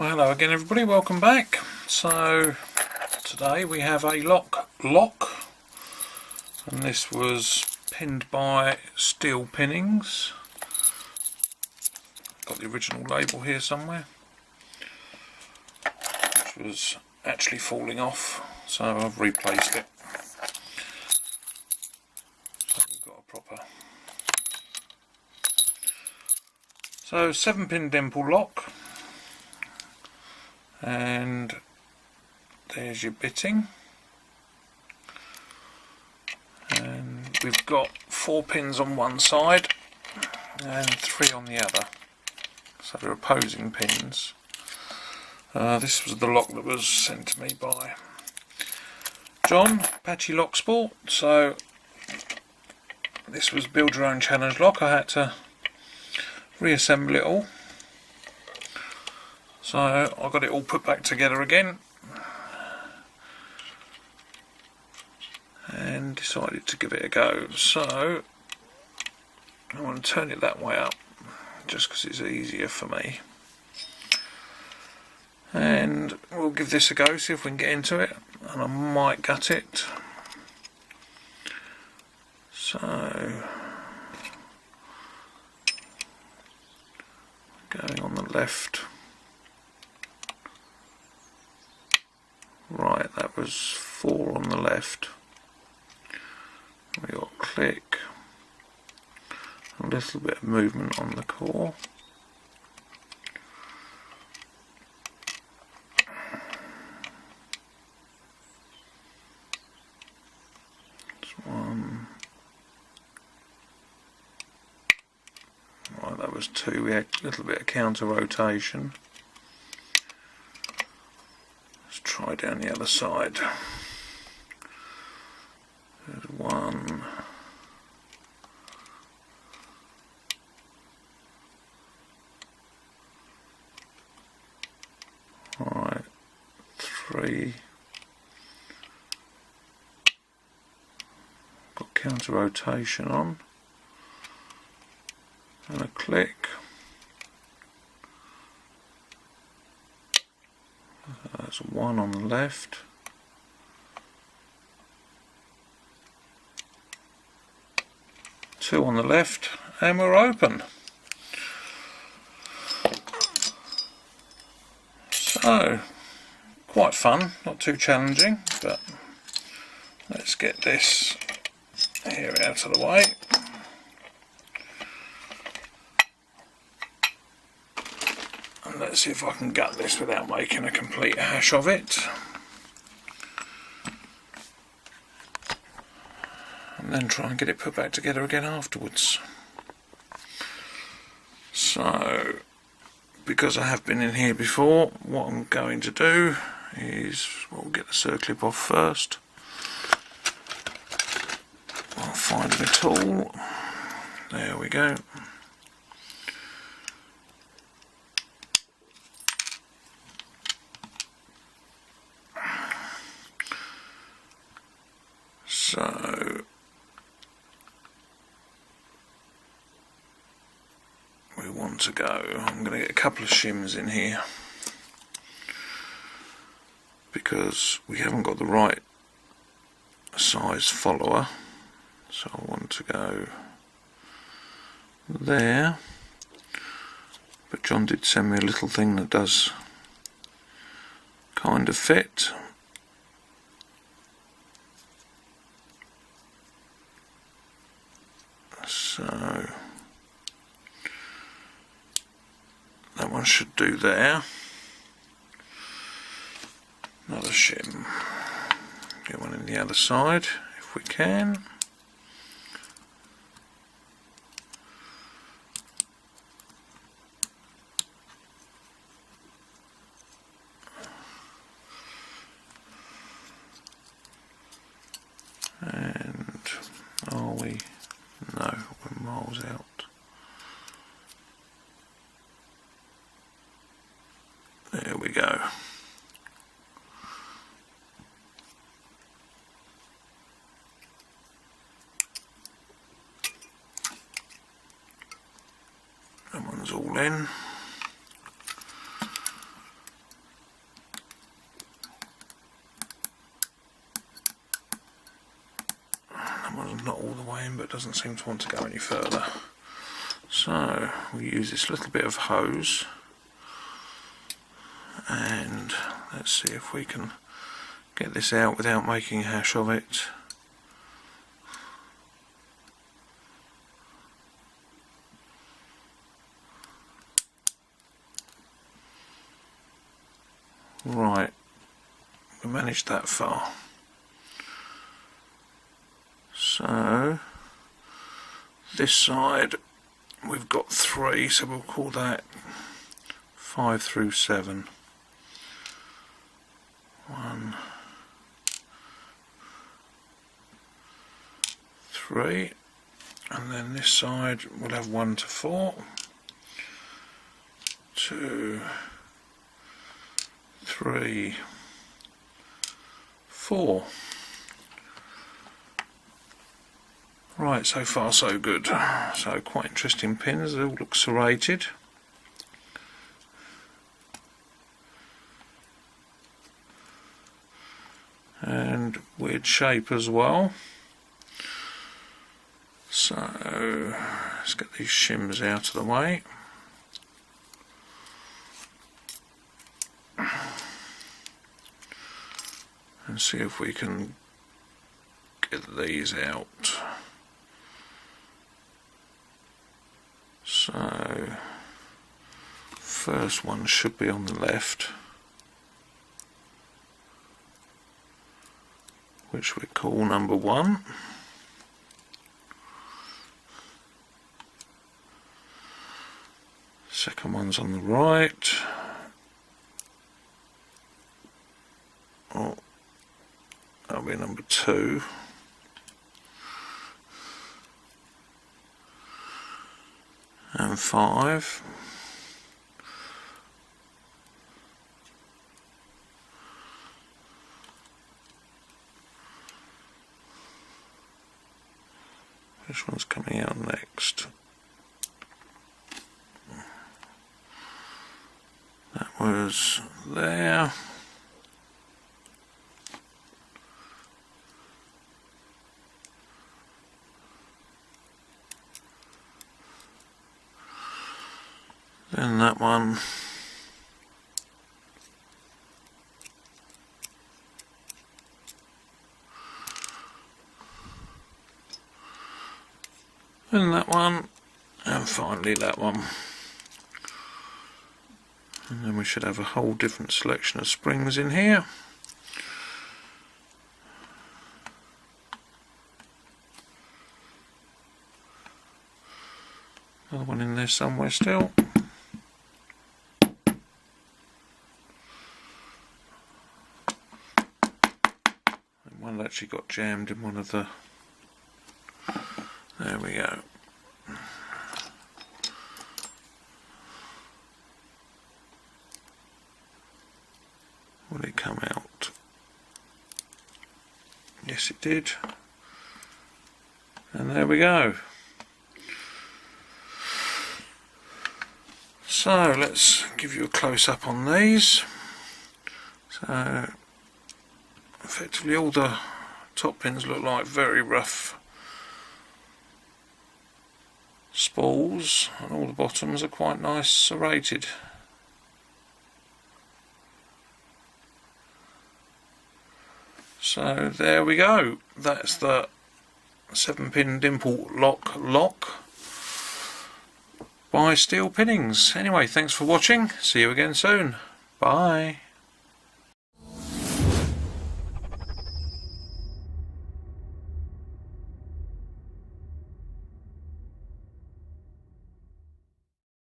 Well, hello again everybody, welcome back. So today we have a lock, and this was pinned by steel pinnings. Got the original label here somewhere, which was actually falling off, so I've replaced it. So we've got a proper 7-pin dimple lock. And there's your bitting, and we've got 4 pins on one side and 3 on the other, so they're opposing pins. This was the lock that was sent to me by John, Patchy Lock Sport. So this was build your own challenge lock. I had to reassemble it all. So I got it all put back together again and decided to give it a go. So I want to turn it that way up just because it's easier for me, and we'll give this a go, see if we can get into it, and I might gut it. So going on the left. Right, that was 4 on the left. We got click, a little bit of movement on the core. That's 1. Right, that was 2. We had a little bit of counter rotation. Try down the other side. There's 1. Right, 3. Got counter rotation on. And a click. That's 1 on the left. 2 on the left, and we're open. So, quite fun, not too challenging, but let's get this here out of the way. And let's see if I can gut this without making a complete hash of it. And then try and get it put back together again afterwards. So, because I have been in here before, what I'm going to do is, we'll get the circlip off first. I'll find my tool. There we go. So we want to go, I'm going to get a couple of shims in here because we haven't got the right size follower, so I want to go there, but John did send me a little thing that does kind of fit. So that one should do there. Another shim. Get one in the other side if we can. And are we? No, we're miles out. There we go. That one's all in. not all the way in, but doesn't seem to want to go any further. So we use this little bit of hose, and let's see if we can get this out without making a hash of it. Right, we managed that far. So this side we've got 3, so we'll call that 5 through 7. 1, 3, and then this side we'll have 1 to 4, 2, 3, 4. Right, so far so good. So quite interesting pins, they all look serrated. And weird shape as well. So let's get these shims out of the way. And see if we can get these out. So first one should be on the left, which we call number 1. Second one's on the right. Oh, that'll be number 2. And 5. Which one's coming out next? That was there. Then that one. And that one. And finally that one. And then we should have a whole different selection of springs in here. Another one in there somewhere still. One actually got jammed in one of the... There we go. Will it come out? Yes, it did. And there we go. So let's give you a close-up on these. So effectively all the top pins look like very rough spools, and all the bottoms are quite nice serrated. So there we go, that's the 7-pin Dimple lock by Steel Pinnings. Anyway, thanks for watching, see you again soon, bye.